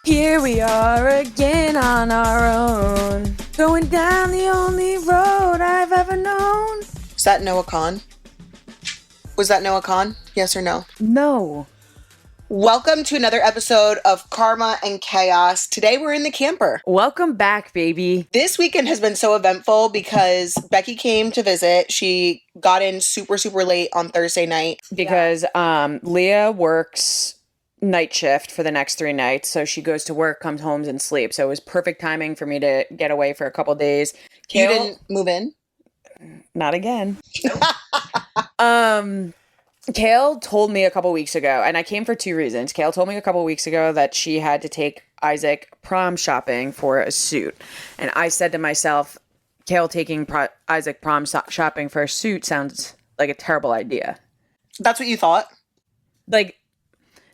Here we are again on our own, going down the only road I've ever known. Is that Noah Khan? Was that Noah Khan? Yes or no? No. Welcome to another episode of Karma and Chaos. Today we're in the camper. Welcome back, baby. This weekend has been so eventful because Becky came to visit. She got in super late on Thursday night. Because Leah works night shift for the next 3 nights. So she goes to work, comes home, and sleeps. So it was perfect timing for me to get away for a couple days. You didn't move in? Not again. Kail told me a couple weeks ago, and I came for 2 reasons. Kail told me a couple weeks ago that she had to take Isaac prom shopping for a suit. And I said to myself, Kail taking Isaac prom shopping for a suit sounds like a terrible idea. That's what you thought? Like,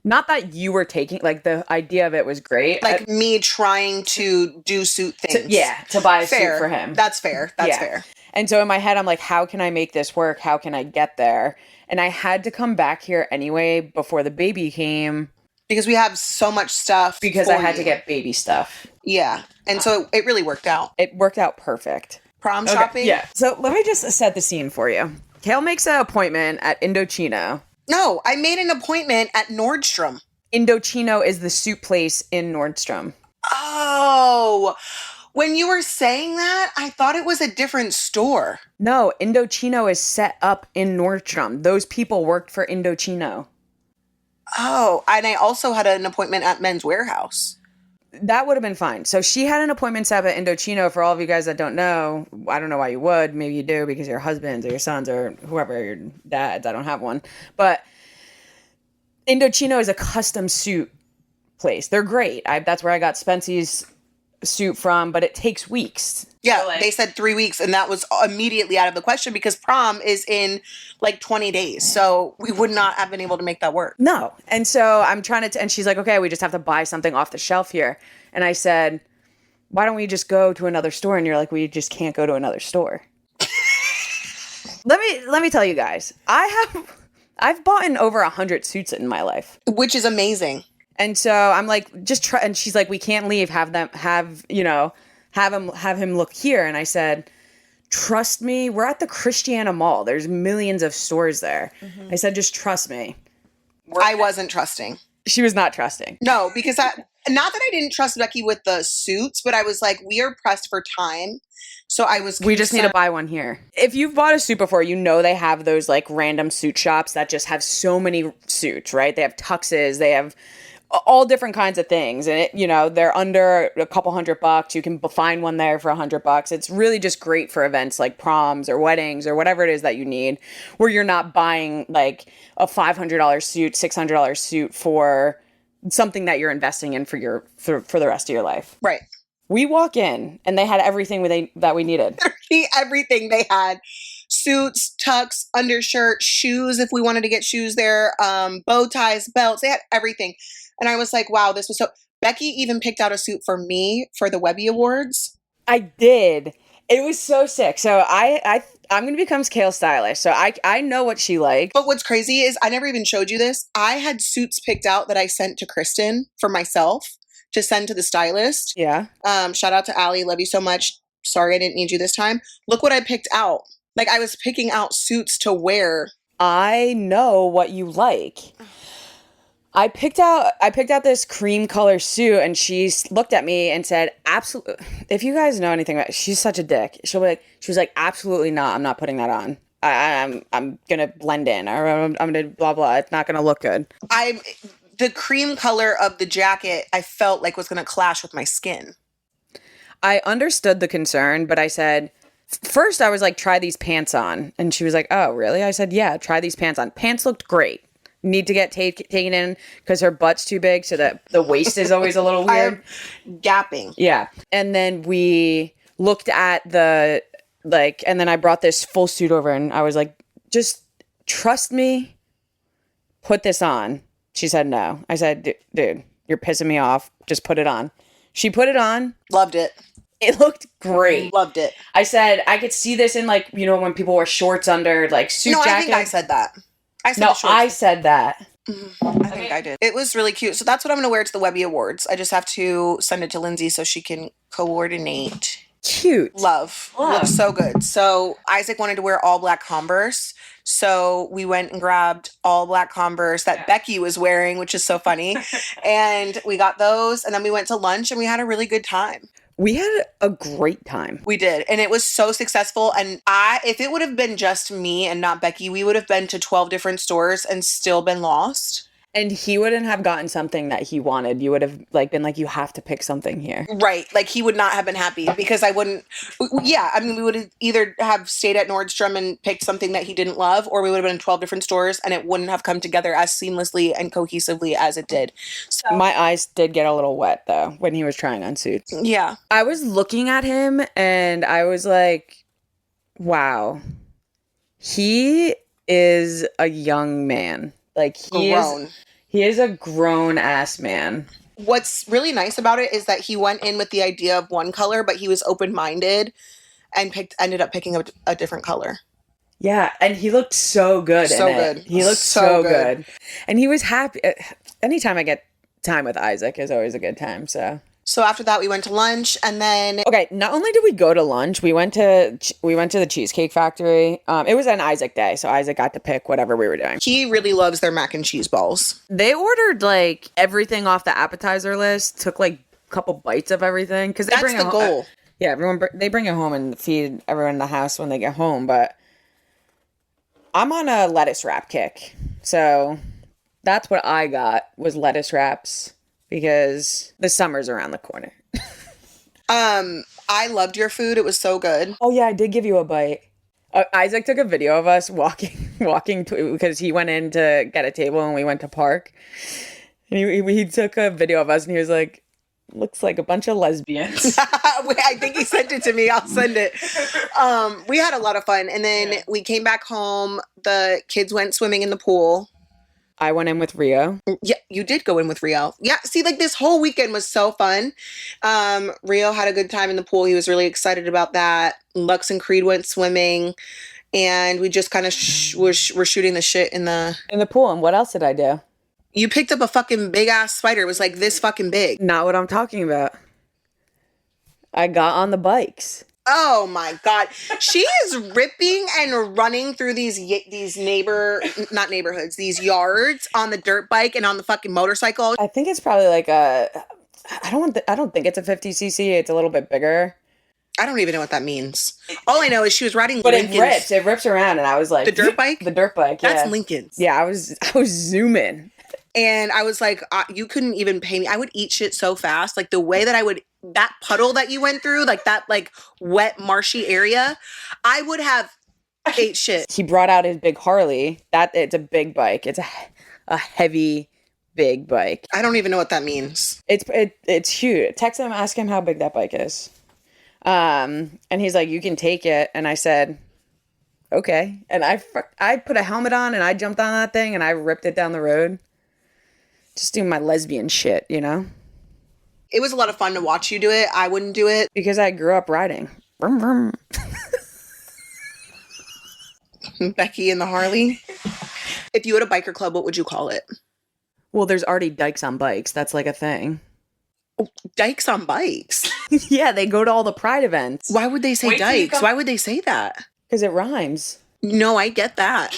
not that you were taking, like, the idea of it was great. Like me trying to do suit things. To buy a fair. suit for him. That's fair. That's fair. And so in my head, I'm like, how can I make this work? How can I get there? And I had to come back here anyway before the baby came. Because we have so much stuff. Because I had to get baby stuff. Yeah. And so it really worked out. It worked out perfect. Prom shopping? Yeah. So let me just set the scene for you. Kail makes an appointment at Indochino. No, I made an appointment at Nordstrom. Indochino is the suit place in Nordstrom. Oh, when you were saying that, I thought it was a different store. No, Indochino is set up in Nordstrom. Those people worked for Indochino. Oh, and I also had an appointment at Men's Warehouse. That would have been fine. So she had an appointment set up at Indochino. For all of you guys that don't know, I don't know why you would. Maybe you do because your husbands or your sons or whoever, your dads. I don't have one. But Indochino is a custom suit place. They're great. That's where I got Spency's suit from, but it takes weeks. Yeah, So, they said 3 weeks, and that was immediately out of the question because prom is in like 20 days. So we would not have been able to make that work. No. And so I'm trying to, and she's like, okay, we just have to buy something off the shelf here. And I said, why don't we just go to another store? And you're like, we just can't go to another store. Let me tell you guys, I've bought in over 100 suits in my life. Which is amazing. And so I'm like, just try. And she's like, we can't leave. Have him look here. And I said, trust me. We're at the Christiana Mall. There's millions of stores there. Mm-hmm. I said, just trust me. I wasn't trusting. She was not trusting. No, because not that I didn't trust Becky with the suits, but I was like, we are pressed for time. So I was concerned. We just need to buy one here. If you've bought a suit before, you know they have those like random suit shops that just have so many suits, right? They have tuxes. They have all different kinds of things. And, they're under a couple $100. You can find one there for $100. It's really just great for events like proms or weddings or whatever it is that you need, where you're not buying like a $500 suit, $600 suit for something that you're investing in for the rest of your life. Right. We walk in and they had everything that we needed. Everything they had. Suits, tux, undershirt, shoes if we wanted to get shoes there, bow ties, belts. They had everything. And I was like, wow, this was so... Becky even picked out a suit for me for the Webby Awards. I did. It was so sick. So I'm going to become Kail's stylist. So I know what she likes. But what's crazy is I never even showed you this. I had suits picked out that I sent to Kristen for myself to send to the stylist. Yeah. Shout out to Allie. Love you so much. Sorry I didn't need you this time. Look what I picked out. Like I was picking out suits to wear. I know what you like. I picked out this cream color suit, and she looked at me and said, "Absolutely." If you guys know anything about, she's such a dick. She was like, "Absolutely not. I'm not putting that on. I'm gonna blend in, or I'm gonna blah blah. It's not gonna look good." The cream color of the jacket I felt like was gonna clash with my skin. I understood the concern, but I said, first I was like, "Try these pants on," and she was like, "Oh, really?" I said, "Yeah, try these pants on." Pants looked great. Need to get taken in because her butt's too big, so that the waist is always a little weird. Gapping. Yeah. And then we looked at and then I brought this full suit over and I was like, just trust me, put this on. She said no. I said, dude, you're pissing me off. Just put it on. She put it on. Loved it. It looked great. Loved it. I said, I could see this in when people wear shorts under suit jackets. I think I said that. I said that. I think I did. It was really cute. So that's what I'm going to wear to the Webby Awards. I just have to send it to Lindsay so she can coordinate. Cute. Love. Looks so good. So Isaac wanted to wear all black Converse. So we went and grabbed all black Converse that Becky was wearing, which is so funny. And we got those. And then we went to lunch and we had a really good time. We had a great time. We did. And it was so successful. And if it would have been just me and not Becky, we would have been to 12 different stores and still been lost. And he wouldn't have gotten something that he wanted. You would have been like, you have to pick something here. Right. Like he would not have been happy because I wouldn't. Yeah. I mean, we would have either have stayed at Nordstrom and picked something that he didn't love, or we would have been in 12 different stores and it wouldn't have come together as seamlessly and cohesively as it did. So my eyes did get a little wet though when he was trying on suits. Yeah. I was looking at him and I was like, wow, he is a young man. Like he is a grown ass man. What's really nice about it is that he went in with the idea of one color, but he was open-minded and ended up picking up a different color. Yeah, and he looked so good. So good. He looked so good. And he was happy. Anytime I get time with Isaac is always a good time, So after that, we went to lunch, and then not only did we go to lunch, we went to the Cheesecake Factory. It was an Isaac day, so Isaac got to pick whatever we were doing. He really loves their mac and cheese balls. They ordered like everything off the appetizer list. Took like a couple bites of everything because that's the goal. Yeah, they bring it home and feed everyone in the house when they get home. But I'm on a lettuce wrap kick, so that's what I got was lettuce wraps. Because the summer's around the corner. I loved your food. It was so good. Oh yeah, I did give you a bite. Isaac took a video of us walking because he went in to get a table and we went to park. And he took a video of us and he was like, looks like a bunch of lesbians. I think he sent it to me. I'll send it. We had a lot of fun. And then we came back home. The kids went swimming in the pool. I went in with Rio. Yeah, you did go in with Rio. Yeah, see, like this whole weekend was so fun. Rio had a good time in the pool. He was really excited about that. Lux and Creed went swimming, and we just kind of were shooting the shit in the pool. And what else did I do? You picked up a fucking big ass spider. It was like this fucking big. Not what I'm talking about. I got on the bikes. Oh my God. She is ripping and running through these not neighborhoods, these yards on the dirt bike and on the fucking motorcycle. I think it's probably like I don't think it's a 50cc. It's a little bit bigger. I don't even know what that means. All I know is she was riding but Lincoln's. It rips around and I was like. The dirt bike? The dirt bike, yeah. That's Lincoln's. Yeah, I was zooming. And I was like, you couldn't even pay me. I would eat shit so fast. Like the way that that puddle that you went through, like that like wet, marshy area, I would have ate shit. He brought out his big Harley. It's a big bike. It's a heavy, big bike. I don't even know what that means. It's huge. Text him, ask him how big that bike is. And he's like, you can take it. And I said, okay. And I put a helmet on and I jumped on that thing and I ripped it down the road. Just doing my lesbian shit, you know? It was a lot of fun to watch you do it. I wouldn't do it. Because I grew up riding. Vroom, vroom. Becky and the Harley. If you had a biker club, what would you call it? Well, there's already dykes on bikes. That's like a thing. Oh, dykes on bikes? Yeah, they go to all the pride events. Why would they say dykes? Why would they say that? Because it rhymes. No, I get that.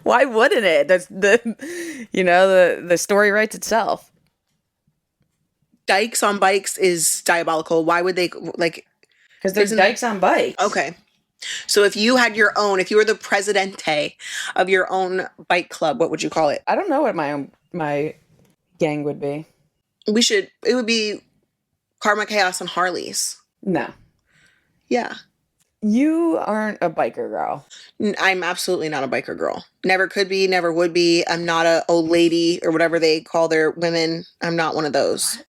Why wouldn't it? That's the story writes itself. Dykes on bikes is diabolical. Why would they like? Because there's dykes on bikes. Okay. So if you had your own, if you were the presidente of your own bike club, what would you call it? I don't know what my gang would be. It would be Karma, Chaos, and Harleys. No. Yeah. You aren't a biker girl. I'm absolutely not a biker girl. Never could be, never would be. I'm not a old lady or whatever they call their women. I'm not one of those.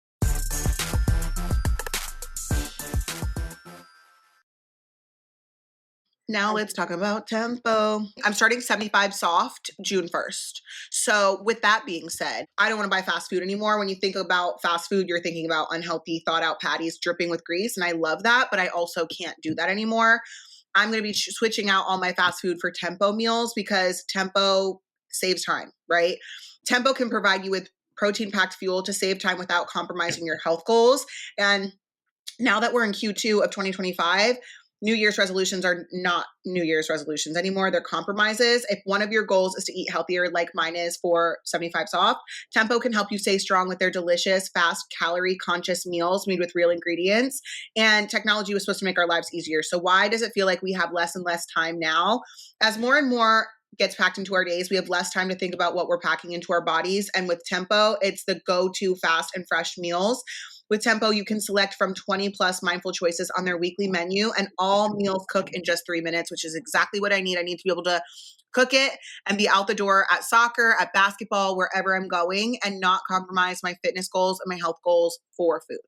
Now let's talk about tempo. I'm starting 75 soft June 1st. So with that being said, I don't want to buy fast food anymore. When you think about fast food, you're thinking about unhealthy, thought out patties dripping with grease. And I love that, but I also can't do that anymore. I'm going to be switching out all my fast food for Tempo meals because Tempo saves time, right? Tempo can provide you with protein-packed fuel to save time without compromising your health goals. And now that we're in Q2 of 2025, New Year's resolutions are not New Year's resolutions anymore. They're compromises. If one of your goals is to eat healthier, like mine is for 75 off, Tempo can help you stay strong with their delicious, fast, calorie-conscious meals made with real ingredients. And technology was supposed to make our lives easier. So why does it feel like we have less and less time now? As more and more gets packed into our days, we have less time to think about what we're packing into our bodies. And with Tempo, it's the go-to fast and fresh meals. With Tempo, you can select from 20 plus mindful choices on their weekly menu, and all meals cook in just 3 minutes, which is exactly what I need. I need to be able to cook it and be out the door at soccer, at basketball, wherever I'm going, and not compromise my fitness goals and my health goals for food.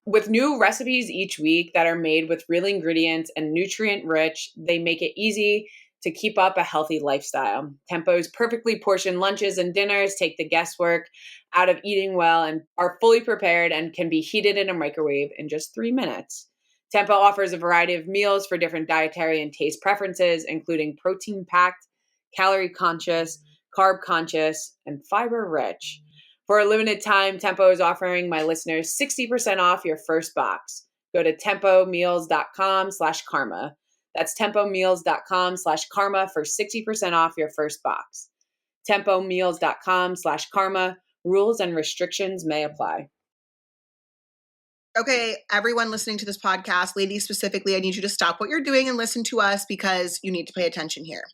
With new recipes each week that are made with real ingredients and nutrient rich, they make it easy to keep up a healthy lifestyle. Tempo's perfectly portioned lunches and dinners take the guesswork out of eating well and are fully prepared and can be heated in a microwave in just 3 minutes. Tempo offers a variety of meals for different dietary and taste preferences, including protein-packed, calorie-conscious, carb-conscious, and fiber-rich. For a limited time, Tempo is offering my listeners 60% off your first box. Go to tempomeals.com/karma. That's tempomeals.com/karma for 60% off your first box. tempomeals.com/karma. Rules and restrictions may apply. Okay, everyone listening to this podcast, ladies specifically, I need you to stop what you're doing and listen to us because you need to pay attention here.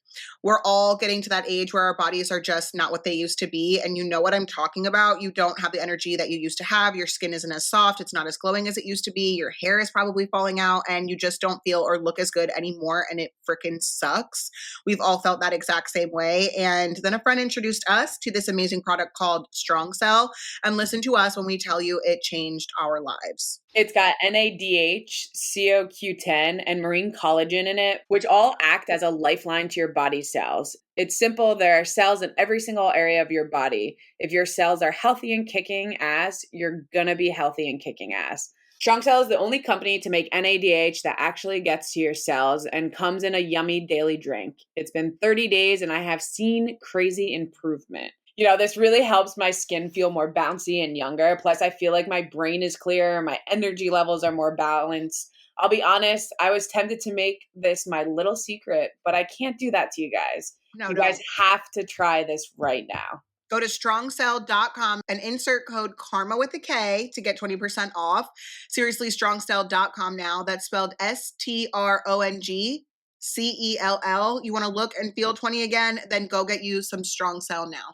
We're all getting to that age where our bodies are just not what they used to be. And you know what I'm talking about. You don't have the energy that you used to have. Your skin isn't as soft. It's not as glowing as it used to be. Your hair is probably falling out and you just don't feel or look as good anymore. And it freaking sucks. We've all felt that exact same way. And then a friend introduced us to this amazing product called Strong Cell. And listen to us when we tell you it changed our lives. It's got NADH, CoQ10, and marine collagen in it, which all act as a lifeline to your body cells. It's simple. There are cells in every single area of your body. If your cells are healthy and kicking ass, you're going to be healthy and kicking ass. Strong Cell is the only company to make NADH that actually gets to your cells and comes in a yummy daily drink. It's been 30 days and I have seen crazy improvement. You know, this really helps my skin feel more bouncy and younger. Plus, I feel like my brain is clearer. My energy levels are more balanced. I'll be honest, I was tempted to make this my little secret, but I can't do that to you guys. You guys have to try this right now. Go to strongcell.com and insert code KARMA with a K to get 20% off. Seriously, strongcell.com now. That's spelled STRONGCELL. You want to look and feel 20 again? Then go get you some Strong Cell now.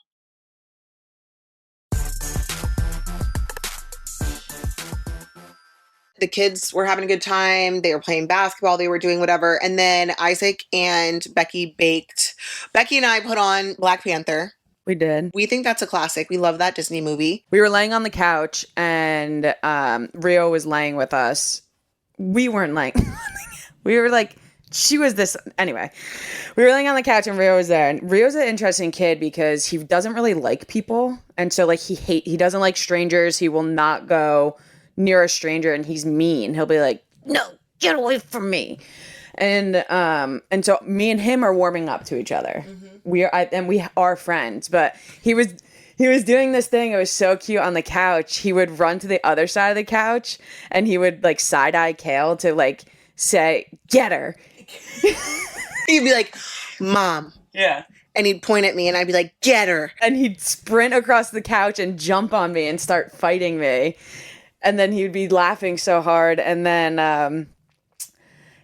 The kids were having a good time. They were playing basketball. They were doing whatever. And then Isaac and Becky baked. Becky and I put on Black Panther. We did. We think that's a classic. We love that Disney movie. We were laying on the couch and Rio was laying with us. We weren't laying. We were like, she was this. Anyway, we were laying on the couch and Rio was there. And Rio's an interesting kid because he doesn't really like people. And so like he doesn't like strangers. He will not go near a stranger and he's mean. He'll be like, no, get away from me. And so me and him are warming up to each other. Mm-hmm. We are friends, but he was doing this thing. It was so cute on the couch. He would run to the other side of the couch and he would like side eye Kail to like say, get her. He'd be like, Mom. Yeah. And he'd point at me and I'd be like, get her. And he'd sprint across the couch and jump on me and start fighting me. And then he'd be laughing so hard. And then, and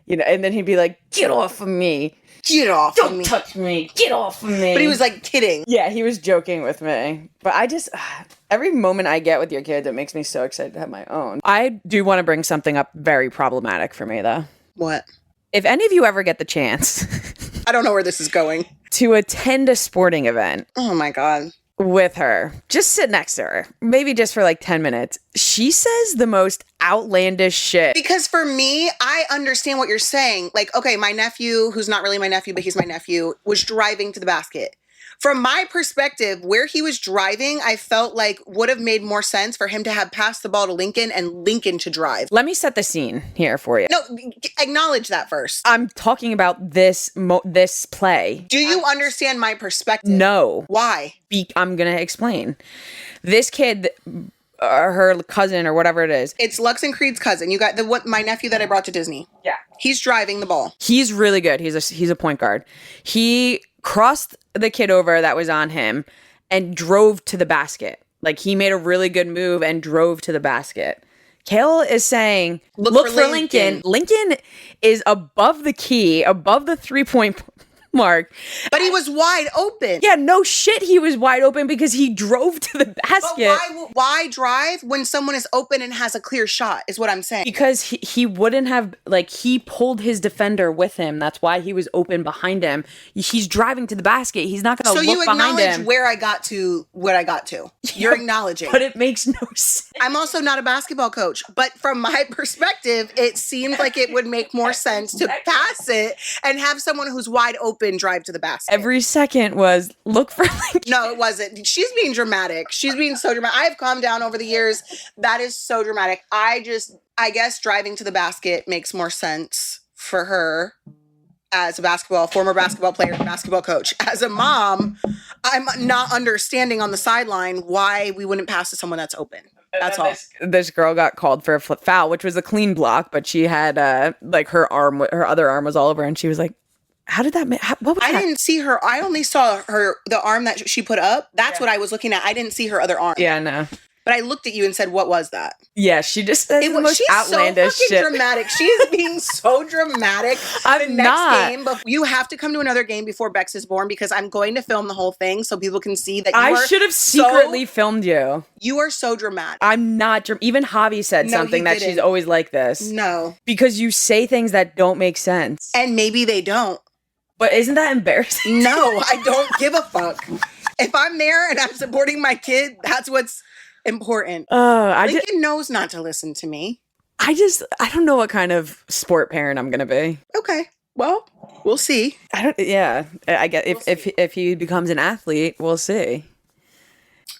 then he'd be like, get off of me. Get off of me. Don't touch me. Get off of me. But he was like kidding. Yeah, he was joking with me. But I just, every moment I get with your kids, it makes me so excited to have my own. I do want to bring something up very problematic for me, though. What? If any of you ever get the chance. I don't know where this is going. To attend a sporting event. Oh my God. With her, just sit next to her, maybe just for like 10 minutes. She says the most outlandish shit. Because for me, I understand what you're saying. Like, okay, my nephew, who's not really my nephew, but he's my nephew, was driving to the basket. From my perspective, where he was driving, I felt like would have made more sense for him to have passed the ball to Lincoln and Lincoln to drive. Let me set the scene here for you. No, acknowledge that first. I'm talking about this play. Do you understand my perspective? No. Why? I'm going to explain. This kid, her cousin or whatever it is. It's Lux and Creed's cousin. You got my nephew that I brought to Disney. Yeah. He's driving the ball. He's really good. He's a point guard. He crossed the kid over that was on him and drove to the basket. Like, he made a really good move and drove to the basket. Kail is saying, look for Lincoln. Lincoln is above the key, above the 3-point mark. But he was wide open. Yeah, no shit, he was wide open because he drove to the basket. But why drive when someone is open and has a clear shot, is what I'm saying. Because he wouldn't have, like, he pulled his defender with him. That's why he was open behind him. He's driving to the basket. He's not going to look behind him. So you acknowledge where I got to, what I got to. You're acknowledging. But it makes no sense. I'm also not a basketball coach, but from my perspective, it seemed like it would make more sense to pass it and have someone who's wide open drive to the basket. Every second was look for Lincoln. No, it wasn't. She's being dramatic. She's being so dramatic. I have calmed down over the years. That is so dramatic. I guess driving to the basket makes more sense for her as a former basketball player, basketball coach. As a mom, I'm not understanding on the sideline why we wouldn't pass to someone that's open. That's all. This girl got called for a foul, which was a clean block, but she had like her other arm was all over, and she was like, "How did that? What was that?" I didn't see her. I only saw the arm that she put up. That's what I was looking at. I didn't see her other arm. Yeah, no. But I looked at you and said, "What was that?" Yeah, she just said the most outlandish she's so shit. fucking dramatic. She's being so dramatic. I'm not. Game, but you have to come to another game before Bex is born because I'm going to film the whole thing so people can see that. I should have secretly filmed you. You are so dramatic. I'm not. Even Javi said something that she's always like this. No, because you say things that don't make sense, and maybe they don't. But isn't that embarrassing? No, I don't give a fuck. If I'm there and I'm supporting my kid, that's what's important. Lincoln knows not to listen to me. I don't know what kind of sport parent I'm gonna be. Okay, well, we'll see. I get if he becomes an athlete, we'll see.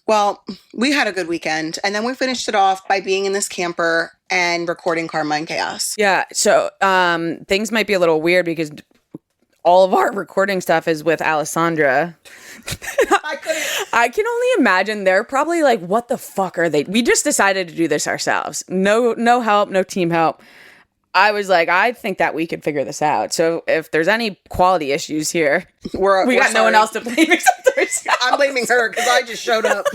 Well, we had a good weekend, and then we finished it off by being in this camper and recording Karma and Chaos. Yeah, so things might be a little weird because all of our recording stuff is with Alessandra. I can only imagine they're probably like, what the fuck are they? We just decided to do this ourselves. No help, no team help. I was like, I think that we could figure this out. So if there's any quality issues here, we got no one else to blame except ourselves. I'm blaming her because I just showed up.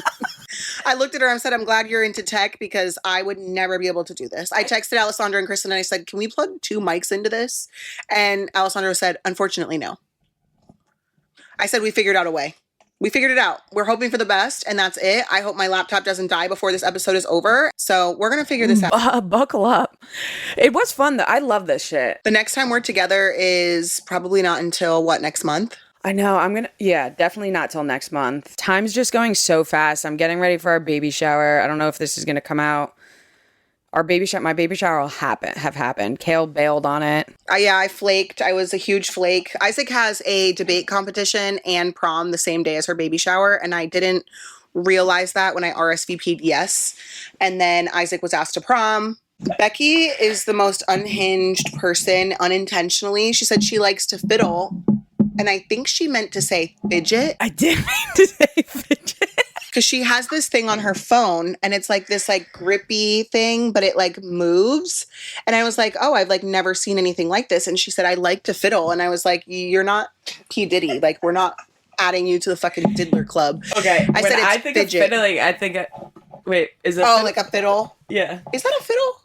I looked at her and said, I'm glad you're into tech because I would never be able to do this. I texted Alessandra and Kristen and I said, can we plug 2 mics into this? And Alessandra said, unfortunately, no. I said, we figured out a way. We figured it out. We're hoping for the best, and that's it. I hope my laptop doesn't die before this episode is over. So we're going to figure this out. Buckle up. It was fun, though. I love this shit. The next time we're together is probably not until, next month? I know. Definitely not till next month. Time's just going so fast. I'm getting ready for our baby shower. I don't know if this is going to come out. My baby shower will have happened. Kail bailed on it. I flaked. I was a huge flake. Isaac has a debate competition and prom the same day as her baby shower, and I didn't realize that when I RSVP'd yes. And then Isaac was asked to prom. Becky is the most unhinged person unintentionally. She said she likes to fiddle, and I think she meant to say fidget. I did mean to say fidget. Because she has this thing on her phone and it's like this grippy thing, but it moves. And I was like, oh, I've never seen anything like this. And she said, I like to fiddle. And I was like, you're not P. Diddy. We're not adding you to the fucking diddler club. Okay. I said, it's fidget. Of fiddling, wait, is it? Oh, like a fiddle? Yeah. Is that a fiddle?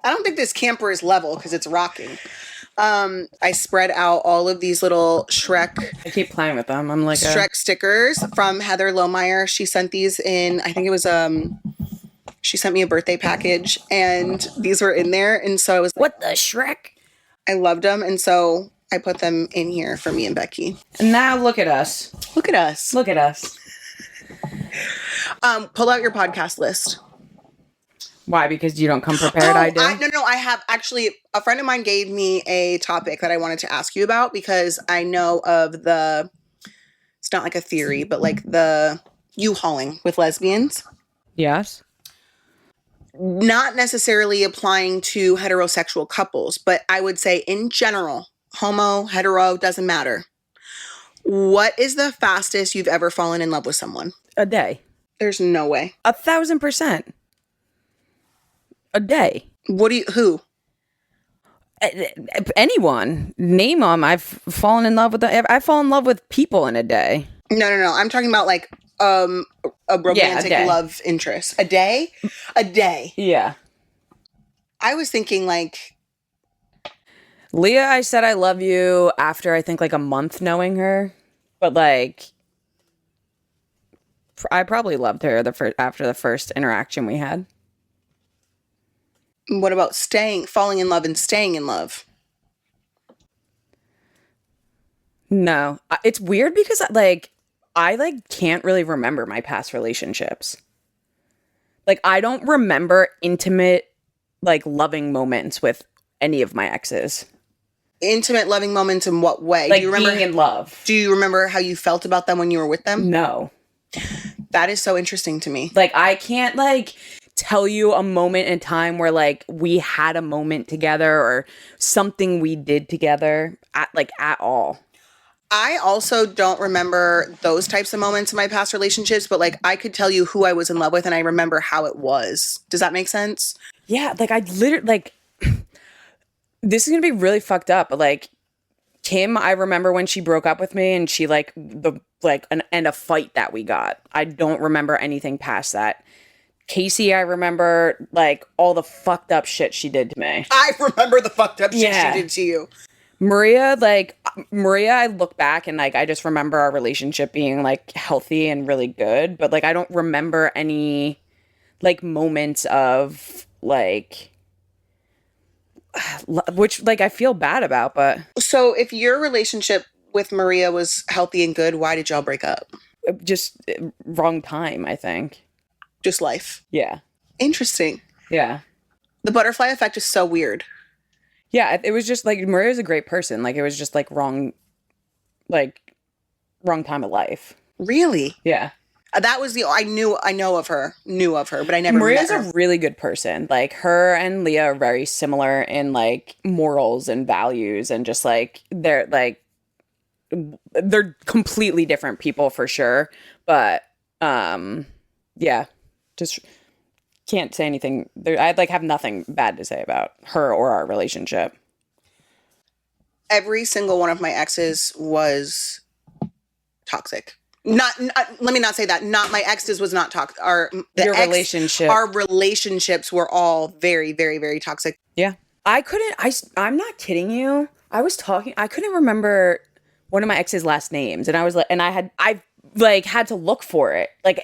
I don't think this camper is level because it's rocking. I spread out all of these little Shrek. I keep playing with them. I'm like Shrek stickers from Heather Lohmeyer. She sent these in, I think it was, she sent me a birthday package and these were in there. And so I was what the Shrek? I loved them. And so I put them in here for me and Becky. And now look at us. Look at us. Look at us. Pull out your podcast list. Why? Because you don't come prepared, I do? No. I have actually, a friend of mine gave me a topic that I wanted to ask you about because I know of the it's not like a theory, but like the U-hauling with lesbians. Yes. Not necessarily applying to heterosexual couples, but I would say in general, homo, hetero, doesn't matter. What is the fastest you've ever fallen in love with someone? A day. There's no way. 1,000%. A day. Who? Anyone. Name them. I've fallen in love with I fall in love with people in a day. No. I'm talking about like a romantic love interest. A day? A day. Yeah. I was thinking like Leah, I said I love you after I think like a month knowing her. But like I probably loved her after the first interaction we had. what about falling in love and staying in love? No. It's weird because like I like can't really remember my past relationships. Like I don't remember intimate like loving moments with any of my exes. Intimate loving moments in what way? Like do you remember being in love. Do you remember how you felt about them when you were with them? No. That is so interesting to me. Like I can't like tell you a moment in time where like we had a moment together or something we did together at all. I also don't remember those types of moments in my past relationships, but like I could tell you who I was in love with and I remember how it was. Does that make sense? Yeah, like I literally like this is gonna be really fucked up, but like Kim, I remember when she broke up with me and she like a fight that we got. I don't remember anything past that. Casey, I remember like all the fucked up shit she did to me. I remember the fucked up shit she did to you. Maria, I look back and like I just remember our relationship being like healthy and really good, but like I don't remember any like moments of like which like I feel bad about, but so if your relationship with Maria was healthy and good, why did y'all break up? Just wrong time, I think. Just life. Yeah. Interesting. Yeah. The butterfly effect is so weird. Yeah, it was just like Maria's a great person. Like it was just like wrong time of life. Really? Yeah. That was I knew of her, but I never Maria's met her. a really good person. Like her and Leah are very similar in like morals and values and just like they're completely different people for sure. But yeah, just can't say anything. I'd like have nothing bad to say about her or our relationship. Every single one of my exes was toxic. Not let me not say that. Not my exes was not toxic. Relationship. Our relationships were all very, very, very toxic. Yeah. I'm not kidding you. I couldn't remember one of my ex's last names and I was like, and I had to look for it. Like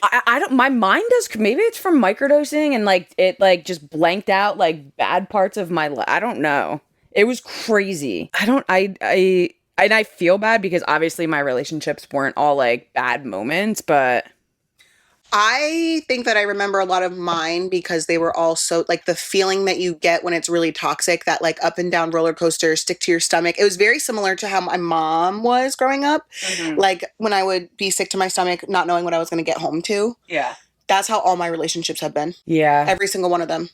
I don't, my mind does, maybe it's from microdosing and like it like just blanked out like bad parts of my life. I don't know. It was crazy. And I feel bad because obviously my relationships weren't all like bad moments, but I think that I remember a lot of mine because they were all so like the feeling that you get when it's really toxic, that like up and down roller coaster, stick to your stomach. It was very similar to how my mom was growing up. Mm-hmm. Like when I would be sick to my stomach, not knowing what I was going to get home to. Yeah. That's how all my relationships have been. Yeah. Every single one of them.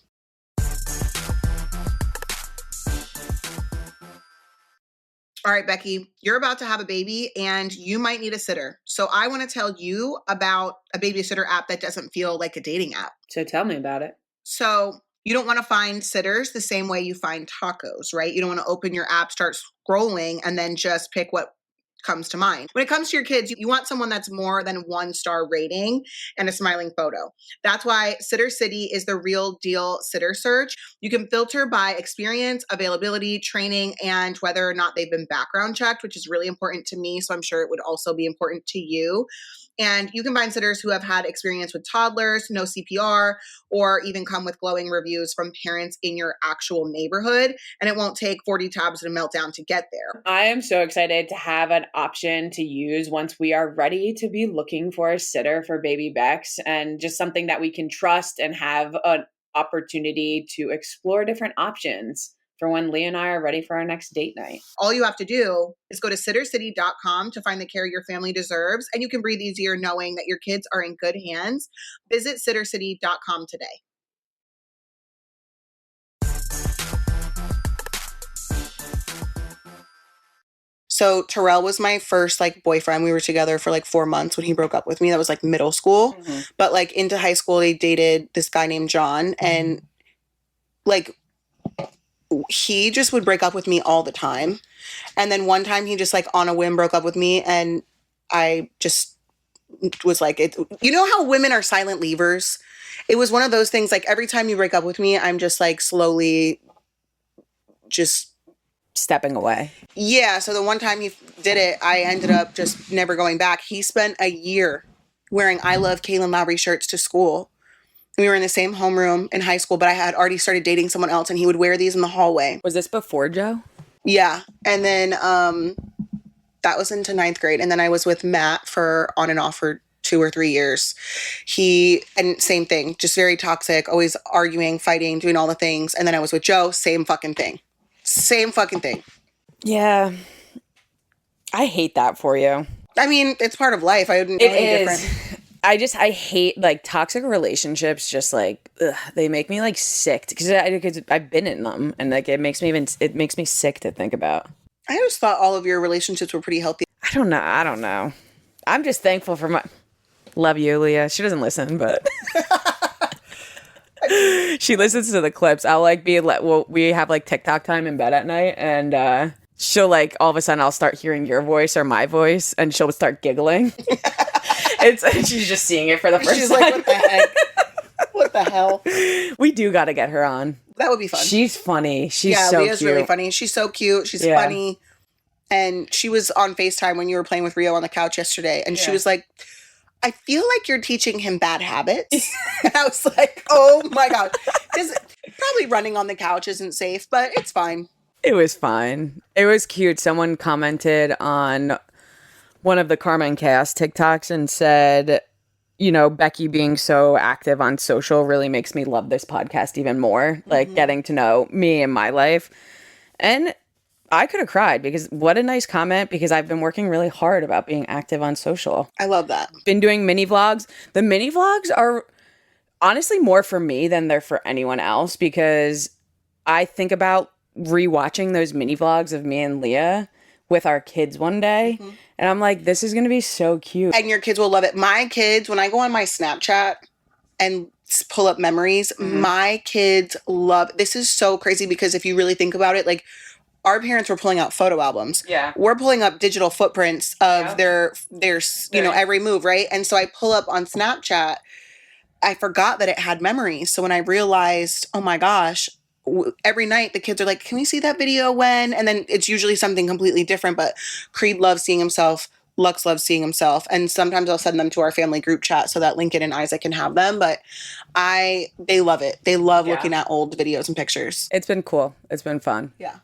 All right, Becky, you're about to have a baby and you might need a sitter. So I want to tell you about a babysitter app that doesn't feel like a dating app. So tell me about it. So you don't want to find sitters the same way you find tacos, right? You don't want to open your app, start scrolling, and then just pick what comes to mind. When it comes to your kids, you want someone that's more than 1-star rating and a smiling photo. That's why Sitter City is the real deal sitter search. You can filter by experience, availability, training, and whether or not they've been background checked, which is really important to me. So I'm sure it would also be important to you. And you can find sitters who have had experience with toddlers, no CPR, or even come with glowing reviews from parents in your actual neighborhood. And it won't take 40 tabs and a meltdown to get there. I am so excited to have an option to use once we are ready to be looking for a sitter for baby Bex, and just something that we can trust and have an opportunity to explore different options for when Leah and I are ready for our next date night. All you have to do is go to sittercity.com to find the care your family deserves, and you can breathe easier knowing that your kids are in good hands. Visit sittercity.com today. So Terrell was my first like boyfriend. We were together for like 4 months when he broke up with me. That was like middle school. Mm-hmm. But like into high school, they dated this guy named John, and like he just would break up with me all the time. And then one time he just like on a whim broke up with me, and I just was like, you know how women are silent leavers? It was one of those things, like every time you break up with me, I'm just like slowly just stepping away. Yeah. So the one time he did it, I ended up just never going back. He spent a year wearing I Love Kail and Lowry shirts to school. We were in the same homeroom in high school, but I had already started dating someone else, and he would wear these in the hallway. Was this before Joe? Yeah. And then that was into 9th grade. And then I was with Matt for on and off for 2 or 3 years. And same thing, just very toxic, always arguing, fighting, doing all the things. And then I was with Joe, same fucking thing. Same fucking thing. Yeah. I hate that for you. I mean, it's part of life. I wouldn't know any different. I hate like toxic relationships. Just like they make me like sick because I've been in them, and like it makes me sick to think about. I always thought all of your relationships were pretty healthy. I don't know. I'm just thankful for my love you, Leah. She doesn't listen, but she listens to the clips. I'll like we have like TikTok time in bed at night, and she'll like all of a sudden I'll start hearing your voice or my voice, and she'll start giggling. She's just seeing it for the first time. She's like, what the heck? What the hell? We do got to get her on. That would be fun. She's funny. She's so Leah's cute. Really funny. She's so cute. She's funny. And she was on FaceTime when you were playing with Rio on the couch yesterday. And she was like, I feel like you're teaching him bad habits. And I was like, oh my God. Probably running on the couch isn't safe, but it's fine. It was fine. It was cute. Someone commented on one of the Karma and Chaos TikToks and said, you know, Becky being so active on social really makes me love this podcast even more. Like getting to know me and my life. And I could have cried because what a nice comment, because I've been working really hard about being active on social. I love that. Been doing mini vlogs. The mini vlogs are honestly more for me than they're for anyone else, because I think about rewatching those mini vlogs of me and Leah with our kids one day. And I'm like, this is going to be so cute. And your kids will love it. My kids, when I go on my Snapchat and pull up memories, my kids love, this is so crazy because if you really think about it, like our parents were pulling out photo albums. Yeah. We're pulling up digital footprints of their you know, every move, right? And so I pull up on Snapchat, I forgot that it had memories. So when I realized, oh my gosh, every night the kids are like, can we see that video when? And then it's usually something completely different, but Creed loves seeing himself. Lux loves seeing himself. And sometimes I'll send them to our family group chat so that Lincoln and Isaac can have them. But they love it. They love looking at old videos and pictures. It's been cool. It's been fun. Yeah.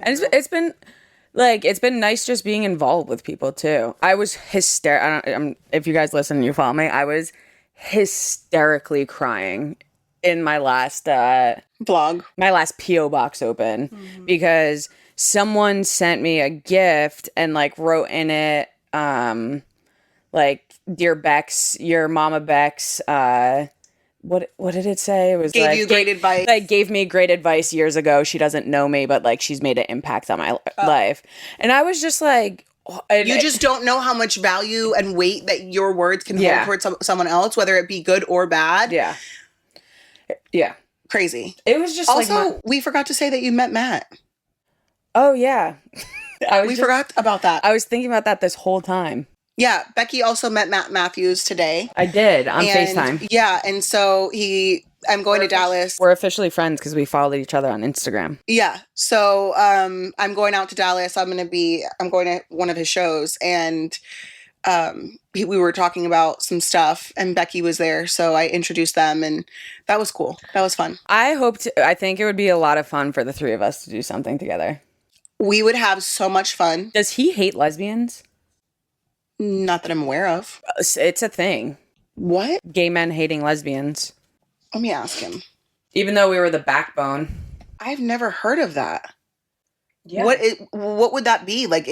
And it's been nice just being involved with people too. I was hysterical. If you guys listen and you follow me, I was hysterically crying in my last vlog, my last PO box open, because someone sent me a gift and like wrote in it like, dear Bex, your mama Bex, what did it say? It was gave you great advice. Like gave me great advice years ago. She doesn't know me, but like she's made an impact on my life. And I was just like, you just don't know how much value and weight that your words can hold towards someone else, whether it be good or bad. Yeah. Crazy. It was just also, we forgot to say that you met Matt. Oh yeah. We forgot about that. I was thinking about that this whole time. Yeah. Becky also met Matt Matthews today. I did on FaceTime. Yeah. And so I'm going to Dallas. We're officially friends because we followed each other on Instagram. Yeah. So I'm going out to Dallas. I'm going to one of his shows, and we were talking about some stuff, and Becky was there. So I introduced them, and that was cool. That was fun. I think it would be a lot of fun for the three of us to do something together. We would have so much fun. Does he hate lesbians? Not that I'm aware of. It's a thing. What? Gay men hating lesbians. Let me ask him. Even though we were the backbone. I've never heard of that. Yeah. What would that be? Like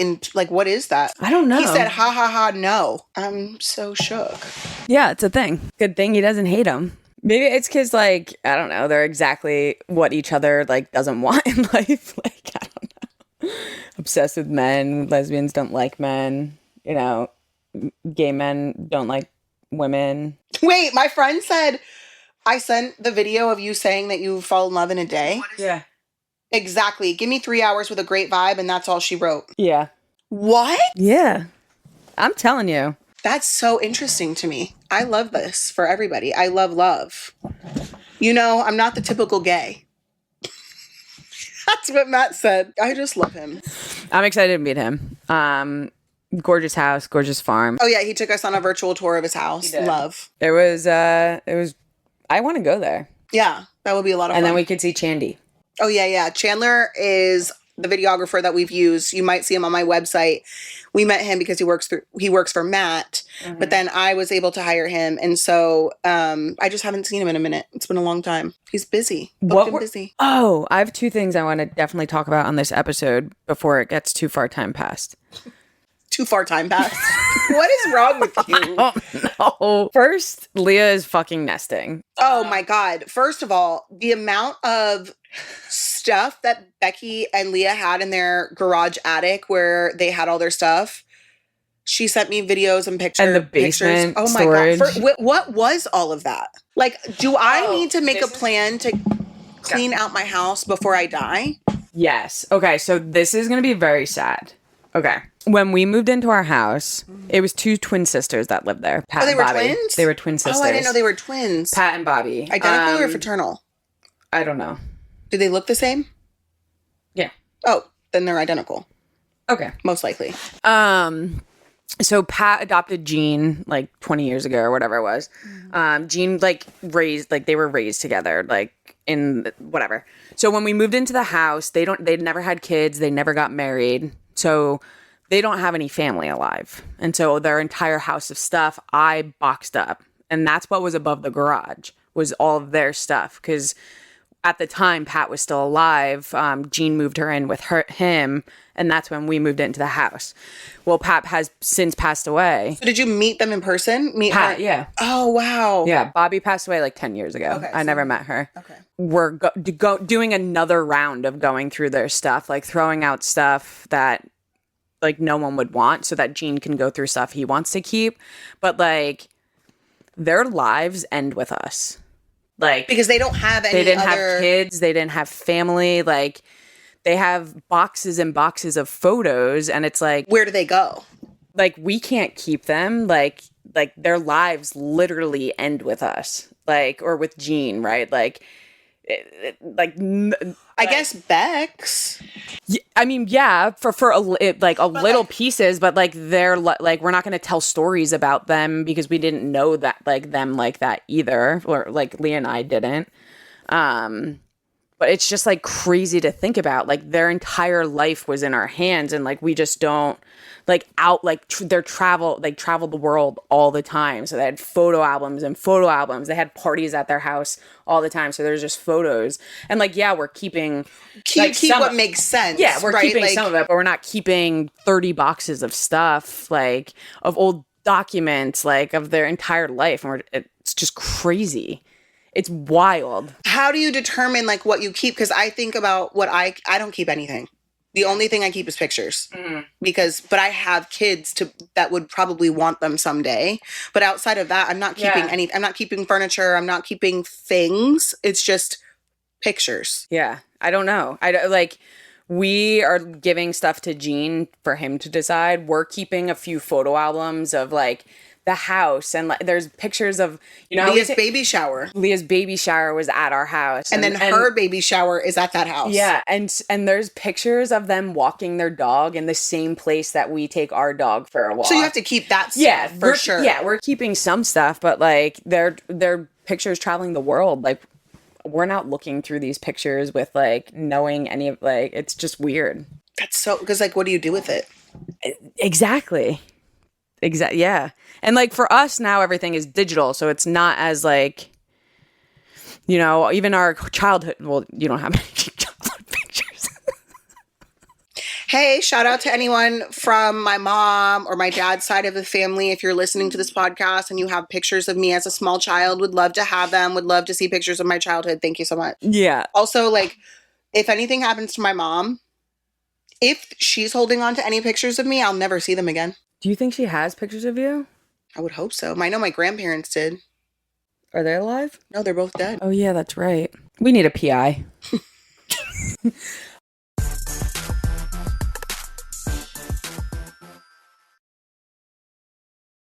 what is that? I don't know. He said, ha ha ha, no. I'm so shook. Yeah, it's a thing. Good thing he doesn't hate him. Maybe it's because, like, I don't know, they're exactly what each other, like, doesn't want in life. Like, I don't know. Obsessed with men. Lesbians don't like men. You know, gay men don't like women. Wait, my friend said, I sent the video of you saying that you fall in love in a day. Yeah. Exactly. Give me 3 hours with a great vibe, and that's all she wrote. Yeah. What? Yeah. I'm telling you. That's so interesting to me. I love this for everybody. I love love. You know, I'm not the typical gay. That's what Matt said. I just love him. I'm excited to meet him. Gorgeous house, gorgeous farm. Oh yeah, he took us on a virtual tour of his house. Love. It was, I want to go there. Yeah, that would be a lot of fun. And then we could see Chandy. Oh, yeah. Chandler is the videographer that we've used. You might see him on my website. We met him because he works for Matt, but then I was able to hire him. And so I just haven't seen him in a minute. It's been a long time. He's busy. Busy. Oh, I have 2 things I want to definitely talk about on this episode before it gets too far time passed. Too far time passed. What is wrong with you? No. First, Leah is fucking nesting. Oh my God. First of all, the amount of stuff that Becky and Leah had in their garage attic where they had all their stuff. She sent me videos and pictures. And the basement pictures. Oh my storage. God. What was all of that? Like, do I need to make a plan to clean out my house before I die? Yes. Okay, so this is going to be very sad. Okay. When we moved into our house, it was 2 twin sisters that lived there. Pat they were and Bobby. twins? They were twin sisters. Oh, I didn't know they were twins. Pat and Bobby. Identical or fraternal? I don't know. Do they look the same? Yeah. Oh, then they're identical. Okay. Most likely. So Pat adopted Jean like 20 years ago or whatever it was. Jean they were raised together, like in whatever. So when we moved into the house, they'd never had kids. They never got married. So they don't have any family alive. And so their entire house of stuff, I boxed up. And that's what was above the garage, was all of their stuff. Because at the time, Pat was still alive. Jean moved her in with him. And that's when we moved into the house. Well, Pat has since passed away. So did you meet them in person? Pat, yeah. Oh, wow. Yeah, Bobby passed away like 10 years ago. Okay, I never met her. Okay. We're doing another round of going through their stuff, like throwing out stuff that like no one would want so that Jean can go through stuff he wants to keep. But like their lives end with us. Like because they don't have any They didn't have kids. They didn't have family. Like they have boxes and boxes of photos and it's like, where do they go? Like we can't keep them. Like their lives literally end with us. Like, or with Jean, right? Like, I guess Bex. I mean, yeah, for little pieces, but like they're like we're not going to tell stories about them because we didn't know that like them like that either, or like Leah and I didn't. But it's just like crazy to think about. Like their entire life was in our hands, and like we just don't like out like their travel. They traveled the world all the time, so they had photo albums and photo albums. They had parties at their house all the time, so there's just photos. And like, yeah, we're keeping keep what makes sense. Yeah, we're keeping like, some of it, but we're not keeping 30 boxes of stuff like of old documents like of their entire life, and it's just crazy. It's wild. How do you determine like what you keep? Because I think about what I don't keep anything. The only thing I keep is pictures but I have kids that would probably want them someday. But outside of that, I'm not keeping I'm not keeping furniture. I'm not keeping things. It's just pictures. Yeah. I don't know. We are giving stuff to Jean for him to decide. We're keeping a few photo albums of like the house, and like there's pictures of Leah's baby shower. Leah's baby shower was at our house, and then her baby shower is at that house. Yeah, and there's pictures of them walking their dog in the same place that we take our dog for a walk. So you have to keep that stuff for sure. Yeah, we're keeping some stuff, but like they're pictures traveling the world. Like we're not looking through these pictures with like knowing any of like it's just weird. That's so because like what do you do with it? Exactly. Yeah. And like for us now, everything is digital. So it's not as like, even our childhood. Well, you don't have any childhood. Hey, shout out to anyone from my mom or my dad's side of the family. If you're listening to this podcast and you have pictures of me as a small child, would love to have them, would love to see pictures of my childhood. Thank you so much. Yeah. Also, like, if anything happens to my mom, if she's holding on to any pictures of me, I'll never see them again. Do you think she has pictures of you? I would hope so. I know my grandparents did. Are they alive? No, they're both dead. Oh, yeah, that's right. We need a PI.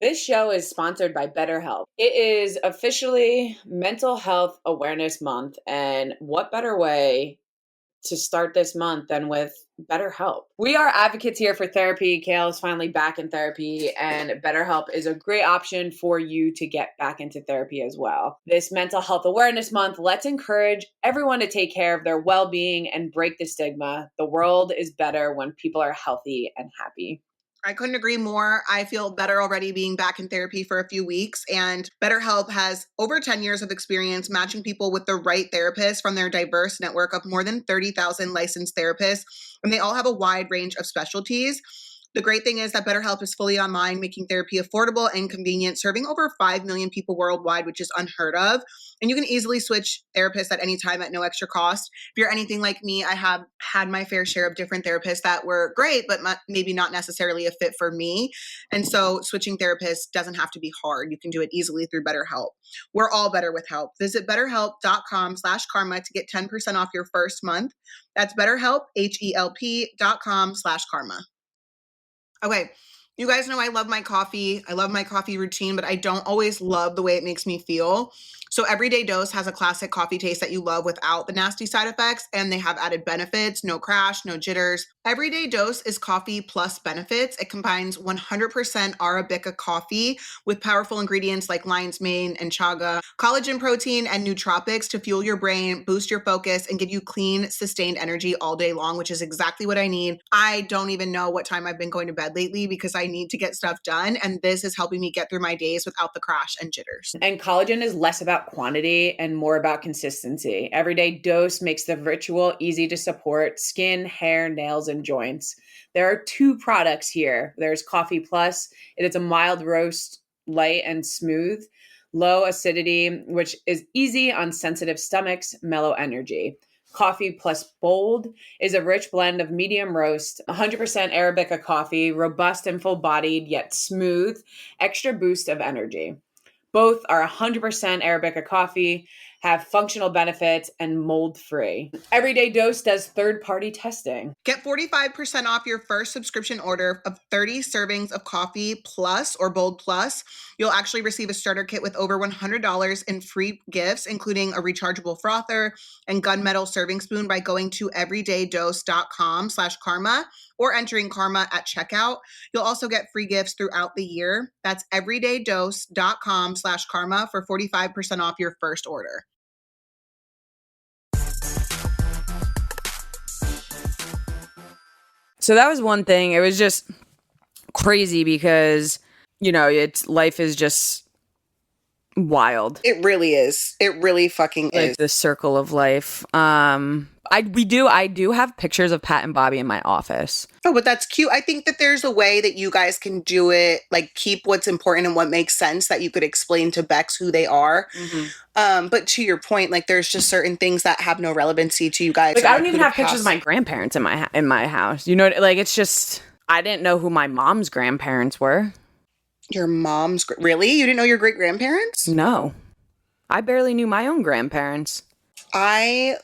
This show is sponsored by BetterHelp. It is officially Mental Health Awareness Month, and what better way to start this month than with BetterHelp? We are advocates here for therapy. Kail is finally back in therapy, and BetterHelp is a great option for you to get back into therapy as well. This Mental Health Awareness Month, let's encourage everyone to take care of their well-being and break the stigma. The world is better when people are healthy and happy. I couldn't agree more. I feel better already being back in therapy for a few weeks, and BetterHelp has over 10 years of experience matching people with the right therapist from their diverse network of more than 30,000 licensed therapists, and they all have a wide range of specialties. The great thing is that BetterHelp is fully online, making therapy affordable and convenient, serving over 5 million people worldwide, which is unheard of. And you can easily switch therapists at any time at no extra cost. If you're anything like me, I have had my fair share of different therapists that were great, but maybe not necessarily a fit for me. And so switching therapists doesn't have to be hard. You can do it easily through BetterHelp. We're all better with help. Visit betterhelp.com/karma to get 10% off your first month. That's BetterHelp, HELP.com/karma. Okay, you guys know I love my coffee. I love my coffee routine, but I don't always love the way it makes me feel. So Everyday Dose has a classic coffee taste that you love without the nasty side effects, and they have added benefits, no crash, no jitters. Everyday Dose is coffee plus benefits. It combines 100% Arabica coffee with powerful ingredients like lion's mane and chaga, collagen protein, and nootropics to fuel your brain, boost your focus, and give you clean, sustained energy all day long, which is exactly what I need. I don't even know what time I've been going to bed lately because I need to get stuff done, and this is helping me get through my days without the crash and jitters. And collagen is less about quantity and more about consistency. Everyday Dose makes the ritual easy to support skin, hair, nails, and joints. There are 2 products here. There's Coffee Plus. It is a mild roast, light and smooth, low acidity, which is easy on sensitive stomachs, mellow energy. Coffee Plus Bold is a rich blend of medium roast, 100% Arabica coffee, robust and full-bodied, yet smooth, extra boost of energy. Both are 100% Arabica coffee, have functional benefits, and mold-free. Everyday Dose does third-party testing. Get 45% off your first subscription order of 30 servings of Coffee Plus or Bold Plus. You'll actually receive a starter kit with over $100 in free gifts, including a rechargeable frother and gunmetal serving spoon by going to everydaydose.com/karma or entering karma at checkout. You'll also get free gifts throughout the year. That's everydaydose.com/karma for 45% off your first order. So that was one thing. It was just crazy because, life is just wild. It really is. It really fucking is. Like the circle of life. I do have pictures of Pat and Bobby in my office. Oh, but that's cute. I think that there's a way that you guys can do it, like keep what's important and what makes sense that you could explain to Bex who they are. Mm-hmm. But to your point, like there's just certain things that have no relevancy to you guys. Like I don't even have pictures of my grandparents in my house. Like it's just I didn't know who my mom's grandparents were. Your mom's really? You didn't know your great grandparents? No, I barely knew my own grandparents. I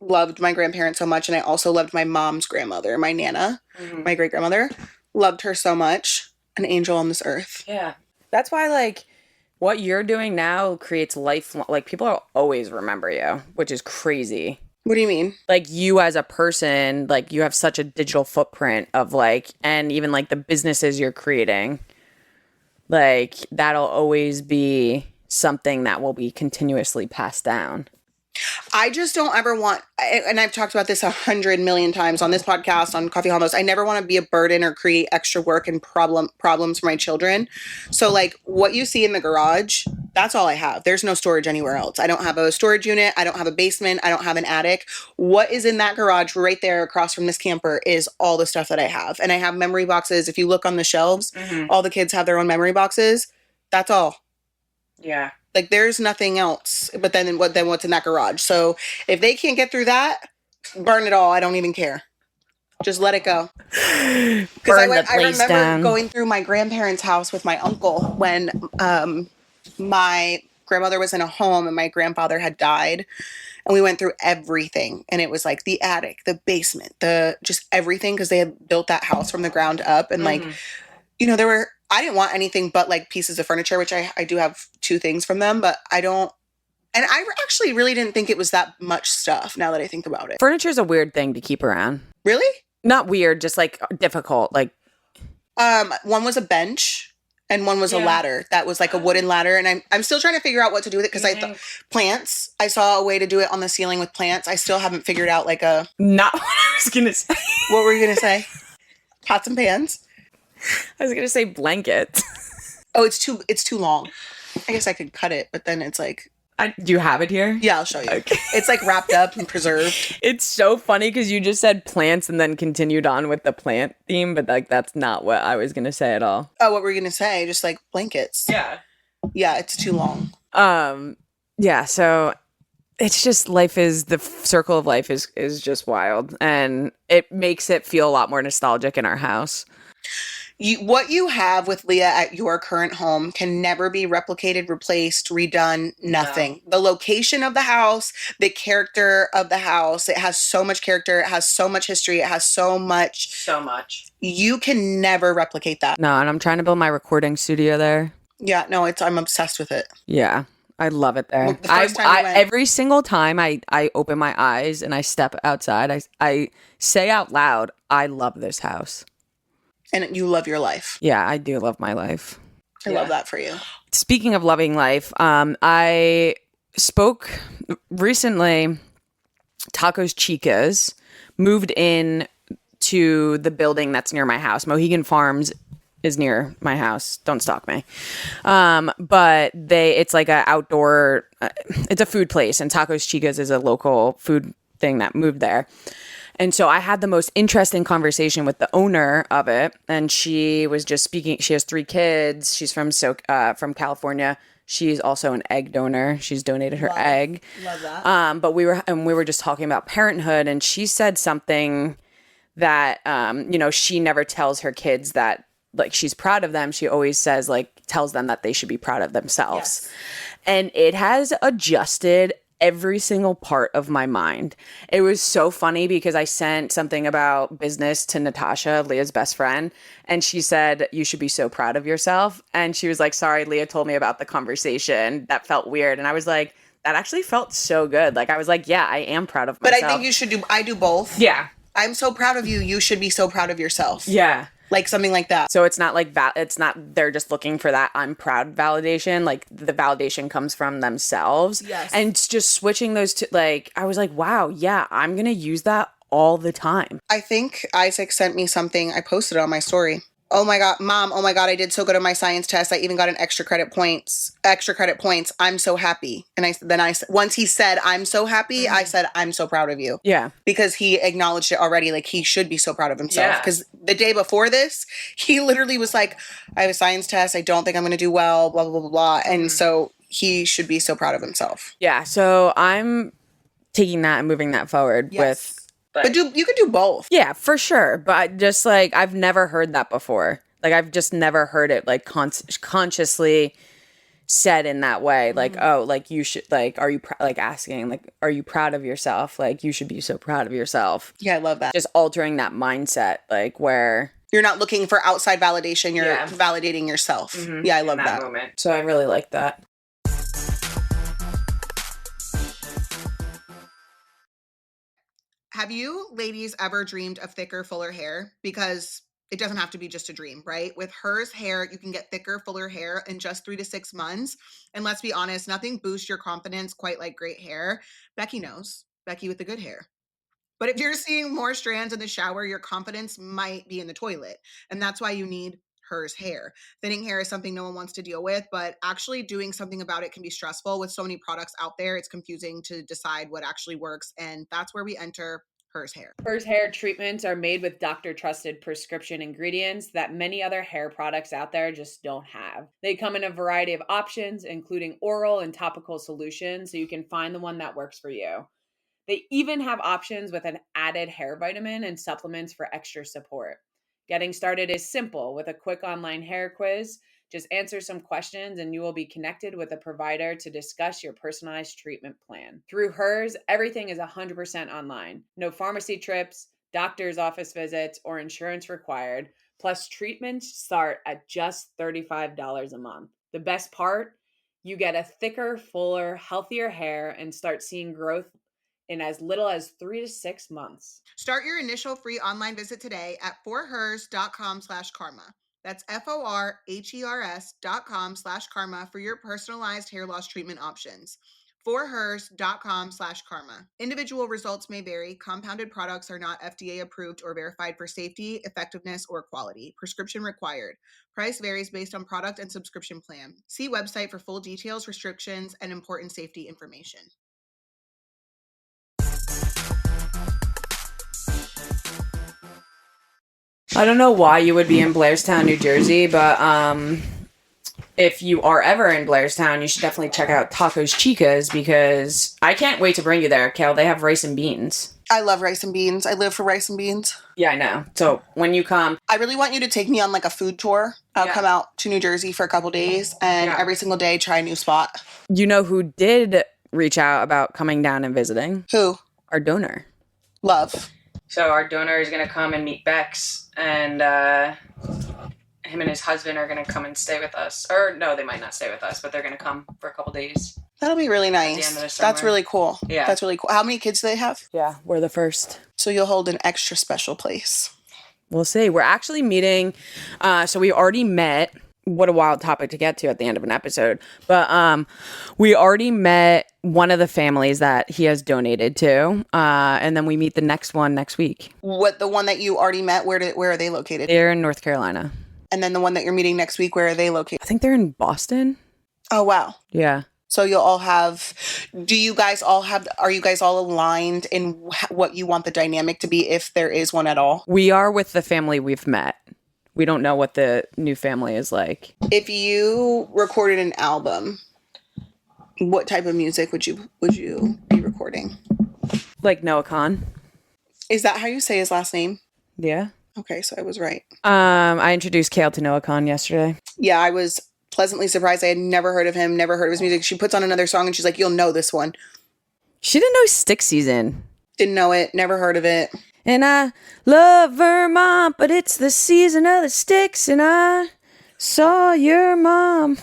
loved my grandparents so much, and I also loved my mom's grandmother, my Nana, my great grandmother. Loved her so much. An angel on this earth. Yeah. That's why, like, what you're doing now creates lifelong, like, people will always remember you, which is crazy. What do you mean? Like, you as a person, like, you have such a digital footprint of, like, and even, like, the businesses you're creating. Like, that'll always be something that will be continuously passed down. I just don't ever want, and I've talked about this 100 million times on this podcast, on Coffee Hollows. I never want to be a burden or create extra work and problems for my children. So like what you see in the garage, that's all I have. There's no storage anywhere else. I don't have a storage unit. I don't have a basement. I don't have an attic. What is in that garage right there across from this camper is all the stuff that I have. And I have memory boxes. If you look on the shelves, all the kids have their own memory boxes. That's all. Yeah. Like there's nothing else, but then what's in that garage? So if they can't get through that, burn it all. I don't even care. Just let it go. Because I remember down. going through my grandparents' house with my uncle when my grandmother was in a home and my grandfather had died, and we went through everything, and it was like the attic, the basement, the just everything, because they had built that house from the ground up, and like, you know, I didn't want anything but like pieces of furniture, which I do have 2 things from them, but I don't. And I actually really didn't think it was that much stuff now that I think about it. Furniture is a weird thing to keep around. Really? Not weird, just like difficult. Like, one was a bench and one was a ladder that was like a wooden ladder. And I'm still trying to figure out what to do with it, because I thought plants. I saw a way to do it on the ceiling with plants. I still haven't figured out like a. Not what I was going to say. What were you going to say? Pots and pans? I was going to say blanket. Oh, it's too long. I guess I could cut it, but then it's like. Do you have it here? Yeah, I'll show you. Okay. It's like wrapped up and preserved. It's so funny because you just said plants and then continued on with the plant theme, but like that's not what I was going to say at all. Oh, what were you going to say? Just like blankets. Yeah. Yeah, it's too long. Yeah, so it's just the circle of life is just wild, and it makes it feel a lot more nostalgic in our house. What you have with Leah at your current home can never be replicated, replaced, redone, nothing. No. The location of the house, the character of the house, it has so much character, it has so much history, it has so much. So much. You can never replicate that. No, and I'm trying to build my recording studio there. Yeah, no, I'm obsessed with it. Yeah. I love it there. Well, every single time I open my eyes and I step outside, I say out loud, I love this house. And you love your life. Yeah, I do love my life. I love that for you. Speaking of loving life, I spoke recently. Tacos Chicas moved in to the building that's near my house. Mohegan Farms is near my house. Don't stalk me. But it's like a outdoor, it's a food place, and Tacos Chicas is a local food thing that moved there. And so I had the most interesting conversation with the owner of it, and she was just speaking. She has 3 kids. She's from California. She's also an egg donor. She's donated her egg. Love that. But we were just talking about parenthood, and she said something that she never tells her kids that like she's proud of them. She always says tells them that they should be proud of themselves. Yes. And it has adjusted every single part of my mind. It was so funny because I sent something about business to Natasha, Leah's best friend, and she said, "You should be so proud of yourself." And she was like, "Sorry, Leah told me about the conversation. That felt weird." And I was like, that actually felt so good. Like I was like, yeah, I am proud of myself. But I think I do both. Yeah. I'm so proud of you. You should be so proud of yourself. Yeah. Like something like that. So it's not like it's not they're just looking for that I'm proud validation. Like the validation comes from themselves. Yes. And just switching those two, like I was like, wow, yeah, I'm going to use that all the time. I think Isaac sent me something. I posted it on my story. Oh my God, Mom, oh my God, I did so good on my science test. I even got an extra credit points. I'm so happy. And once he said, I'm so happy, I said, I'm so proud of you. Yeah. Because he acknowledged it already. Like he should be so proud of himself. Because the day before this, he literally was like, I have a science test. I don't think I'm going to do well, blah, blah, blah, blah. And so he should be so proud of himself. Yeah. So I'm taking that and moving that forward with... But you could do both. Yeah, for sure. But just like, I've never heard that before. Like, I've just never heard it like consciously said in that way. Like, oh, like you should, like, are you asking, like, are you proud of yourself? Like, you should be so proud of yourself. Yeah, I love that. Just altering that mindset, like where you're not looking for outside validation. You're validating yourself. Mm-hmm. Yeah, I love that moment. So I really like that. Have you ladies ever dreamed of thicker, fuller hair? Because it doesn't have to be just a dream, right? With Hers hair, you can get thicker, fuller hair in just 3 to 6 months. And let's be honest, nothing boosts your confidence quite like great hair. Becky knows. Becky with the good hair. But if you're seeing more strands in the shower, your confidence might be in the toilet. And that's why you need Hers hair. Thinning hair is something no one wants to deal with, but actually doing something about it can be stressful. With so many products out there, it's confusing to decide what actually works. And that's where we enter Hers hair. Hers hair treatments are made with doctor-trusted prescription ingredients that many other hair products out there just don't have. They come in a variety of options, including oral and topical solutions, so you can find the one that works for you. They even have options with an added hair vitamin and supplements for extra support. Getting started is simple with a quick online hair quiz. Just answer some questions and you will be connected with a provider to discuss your personalized treatment plan. Through Hers, everything is 100% online. No pharmacy trips, doctor's office visits, or insurance required. Plus, treatments start at just $35 a month. The best part? You get a thicker, fuller, healthier hair and start seeing growth in as little as 3 to 6 months. Start your initial free online visit today at forhers.com/karma. That's FORHERS.com/karma for your personalized hair loss treatment options. Forhers.com/karma. Individual results may vary. Compounded products are not FDA approved or verified for safety, effectiveness, or quality. Prescription required. Price varies based on product and subscription plan. See website for full details, restrictions, and important safety information. I don't know why you would be in Blairstown, New Jersey, but if you are ever in Blairstown, you should definitely check out Tacos Chicas because I can't wait to bring you there, Kail. They have rice and beans. I love rice and beans. I live for rice and beans. Yeah, I know. So when you come... I really want you to take me on like a food tour. I'll come out to New Jersey for a couple days and every single day try a new spot. You know who did reach out about coming down and visiting? Who? Our donor. Love. So our donor is going to come and meet Bex, and him and his husband are going to come and stay with us. Or no, they might not stay with us, but they're going to come for a couple days. That'll be really nice. At the end of the summer. That's really cool. Yeah. That's really cool. How many kids do they have? Yeah, we're the first. So you'll hold an extra special place. We'll see. We're actually meeting, so we already met. What a wild topic to get to at the end of an episode. But we already met one of the families that he has donated to. And then we meet the next one next week. What, the one that you already met, where are they located? They're in North Carolina. And then the one that you're meeting next week, where are they located? I think they're in Boston. Oh, wow. Yeah. So you'll all have, are you guys all aligned in what you want the dynamic to be if there is one at all? We are with the family we've met. We don't know what the new family is like. If you recorded an album, what type of music would you be recording? Like Noah Khan. Is that how you say his last name? Yeah. Okay, so I was right. I introduced Kail to Noah Khan yesterday. Yeah, I was pleasantly surprised. I had never heard of him, never heard of his music. She puts on another song and she's like, you'll know this one. She didn't know Stick Season. Didn't know it, never heard of it. And I love Vermont, but it's the season of the sticks, and I saw your mom.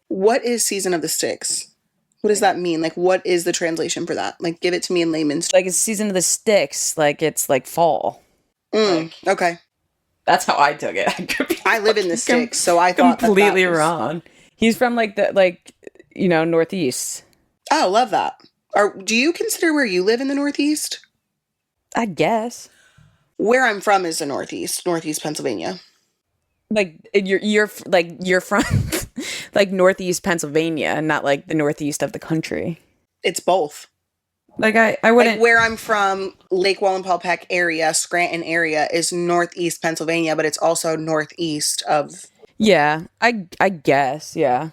What is Season of the Sticks? What does that mean? Like, what is the translation for that? Like, give it to me in layman's. Like, it's season of the sticks. Like, it's like fall. Okay. That's how I took it. I live in the sticks, so I thought completely that was wrong. He's from Northeast. Oh, love that. Do you consider where you live in the Northeast? I guess. Where I'm from is the Northeast Pennsylvania. Like you're from like Northeast Pennsylvania, not like the Northeast of the country. It's both. Like I wouldn't. Like where I'm from, Lake Wallenpaupack area, Scranton area is Northeast Pennsylvania, but it's also northeast of. Yeah, I guess, yeah.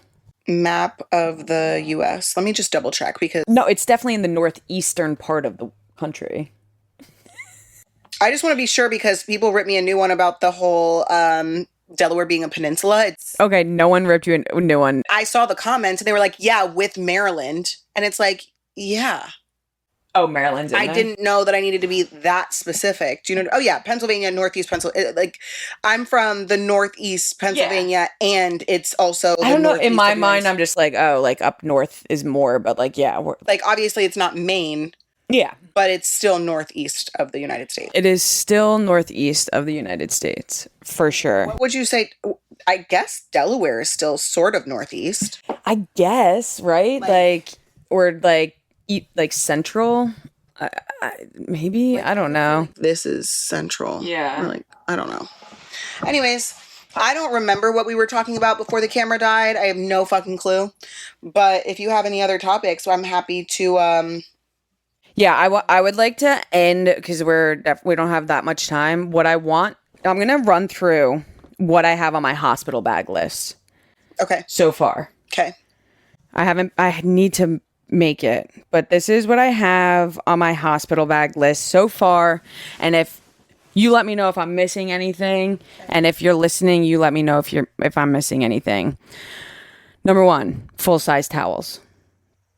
Map of the U.S. Let me just double check because. No, it's definitely in the northeastern part of the country. I just want to be sure because people ripped me a new one about the whole Delaware being a peninsula. Okay, no one ripped you a new one. I saw the comments and they were like, yeah, with Maryland. And it's like, yeah. Oh, Maryland's in there? I didn't know that I needed to be that specific. Do you know? Oh, yeah, Pennsylvania, Northeast Pennsylvania. Like, I'm from the Northeast Pennsylvania and it's also I don't know. In my mind, I'm just like, oh, like up north is more. But like, yeah. Like, obviously, it's not Maine. Yeah. But it's still northeast of the United States. It is still northeast of the United States, for sure. What would you say? I guess Delaware is still sort of northeast. I guess, right? Or central? Maybe? I don't know. This is central. Yeah. Or I don't know. Anyways, I don't remember what we were talking about before the camera died. I have no fucking clue. But if you have any other topics, I'm happy to... Yeah, I would like to end, because we don't have that much time. I'm going to run through what I have on my hospital bag list. Okay. So far. Okay. I need to make it, but this is what I have on my hospital bag list so far. And if you let me know if I'm missing anything, and if you're listening, you let me know if I'm missing anything. Number 1, full-size towels.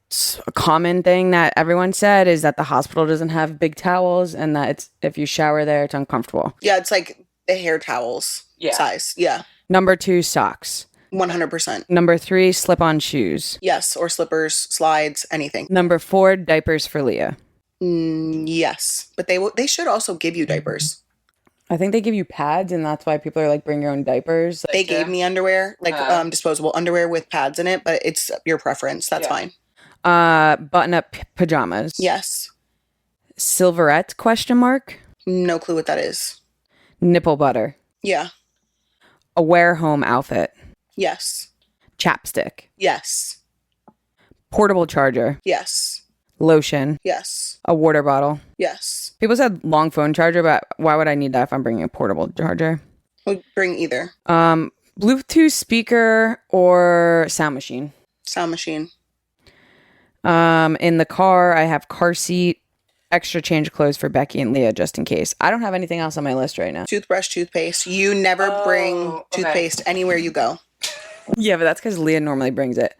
It's a common thing that everyone said is that the hospital doesn't have big towels, and that if you shower there, it's uncomfortable. Yeah, it's like the hair towels size. Yeah. Number 2, socks. 100%. Number 3, slip-on shoes. Yes, or slippers, slides, anything. Number 4, diapers for Leah. Yes, but they should also give you diapers. I think they give you pads, and that's why people are like, bring your own diapers. They gave me underwear, disposable underwear with pads in it, but it's your preference. That's fine. Button-up pajamas. Yes. Silverette ? No clue what that is. Nipple butter. Yeah. A wear home outfit. Yes. Chapstick. Yes. Portable charger. Yes. Lotion. Yes. A water bottle. Yes. People said long phone charger, but why would I need that if I'm bringing a portable charger? We'll bring either. Bluetooth speaker or sound machine. Sound machine. In the car, I have car seat, extra change of clothes for Becky and Leah, just in case. I don't have anything else on my list right now. Toothbrush, toothpaste. You never bring toothpaste anywhere you go. Yeah, but that's because Leah normally brings it.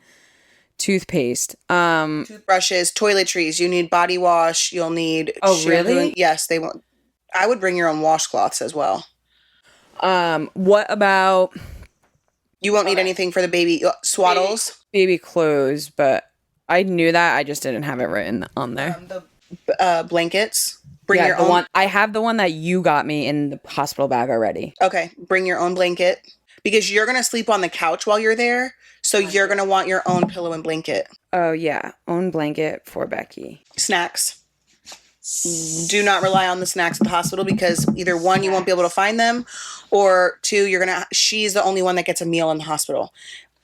Toothpaste. Toothbrushes, toiletries. You need body wash. You'll need shampoo. Really? Yes, they won't. I would bring your own washcloths as well. What about... You won't need anything for the baby swaddles. Baby clothes, but I knew that. I just didn't have it written on there. The blankets. Bring your own. I have the one that you got me in the hospital bag already. Okay, bring your own blanket. Because you're going to sleep on the couch while you're there. So you're going to want your own pillow and blanket. Oh, yeah. Own blanket for Becky. Snacks. Do not rely on the snacks at the hospital because either one, you won't be able to find them, or 2, she's the only one that gets a meal in the hospital.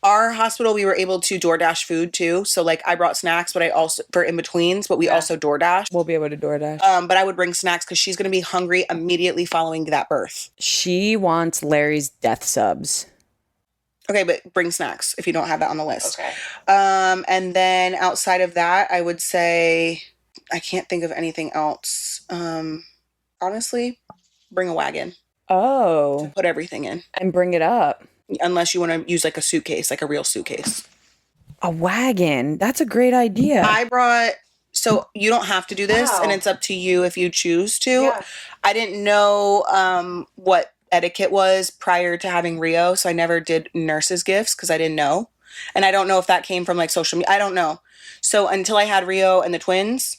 Our hospital, we were able to DoorDash food too. So like I brought snacks, but I also, for in-betweens, but we also DoorDash. We'll be able to DoorDash. But I would bring snacks because she's going to be hungry immediately following that birth. She wants Larry's death subs. Okay, but bring snacks if you don't have that on the list. Okay. And then outside of that, I would say, I can't think of anything else. Honestly, bring a wagon. Oh. To put everything in. And bring it up. Unless you want to use like a suitcase, like a real suitcase. A wagon. That's a great idea. So you don't have to do this, and it's up to you if you choose to. Yeah. I didn't know what etiquette was prior to having Rio, so I never did nurses' gifts because I didn't know. And I don't know if that came from like social media. I don't know. So until I had Rio and the twins,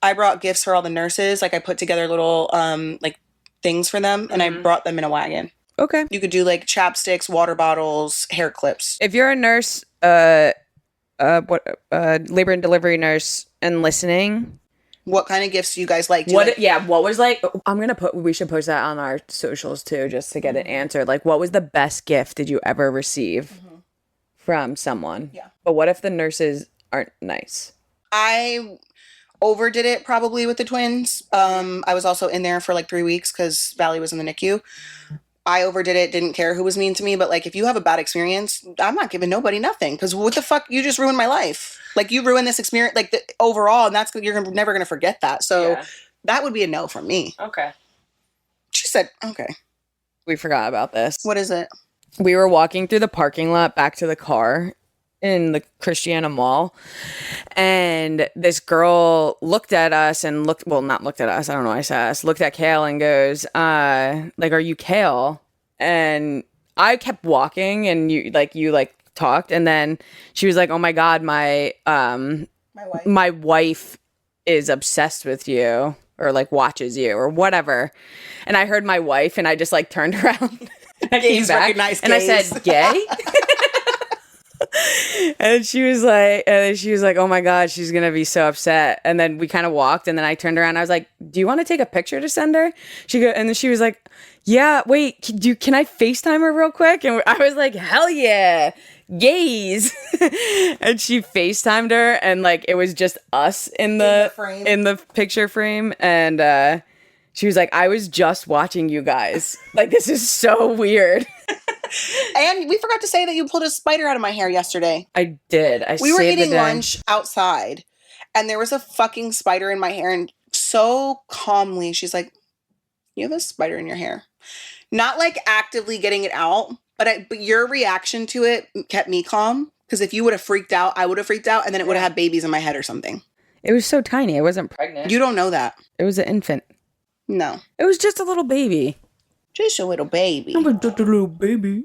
I brought gifts for all the nurses. Like I put together little like things for them, and I brought them in a wagon. Okay. You could do like chapsticks, water bottles, hair clips. If you're a nurse, labor and delivery nurse, and listening, what kind of gifts do you guys like? What was like? We should post that on our socials too, just to get it answered. Like, what was the best gift did you ever receive from someone? Yeah. But what if the nurses aren't nice? I overdid it probably with the twins. I was also in there for like 3 weeks because Valley was in the NICU. I overdid it, didn't care who was mean to me, but like if you have a bad experience, I'm not giving nobody nothing because what the fuck, you just ruined my life. Like you ruined this experience, like overall, and you're never gonna forget that. So that would be a no from me. Okay. She said, okay. We forgot about this. What is it? We were walking through the parking lot back to the car in the Christiana Mall, and this girl looked at us and not looked at us, I don't know why I said us, looked at Kail and goes, like, are you Kail? And I kept walking, and you talked, and then she was like, oh my God, my wife is obsessed with you or like watches you or whatever. And I heard my wife and I just like turned around. I came back and gays. I said, gay? And she was like, oh my God, she's going to be so upset. And then we kind of walked and then I turned around. And I was like, do you want to take a picture to send her? And then she was like, yeah, wait, can I FaceTime her real quick? And I was like, hell yeah, gays. And she FaceTimed her and like, it was just us in the picture frame. And, she was like, I was just watching you guys. Like, this is so weird. And we forgot to say that you pulled a spider out of my hair yesterday. I did. We were eating lunch outside, and there was a fucking spider in my hair. And so calmly, she's like, you have a spider in your hair. Not like actively getting it out, but your reaction to it kept me calm. Because if you would have freaked out, I would have freaked out, and then it would have had babies in my head or something. It was so tiny. I wasn't pregnant. You don't know that. It was an infant. No. It was just a little baby. Just a little baby. I was just a little baby.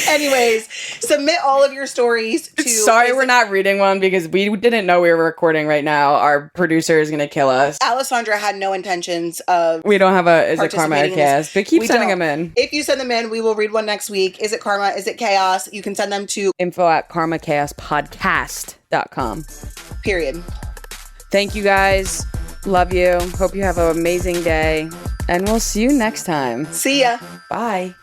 Anyways, submit all of your stories to... Sorry we're not reading one because we didn't know we were recording right now. Our producer is going to kill us. Alessandra had no intentions of... We don't have Is It Karma cast, but keep sending them in. If you send them in, we will read one next week. Is it karma? Is it chaos? You can send them to... info@karmachaospodcast.com. Period. Thank you guys. Love you. Hope you have an amazing day. And we'll see you next time. See ya. Bye.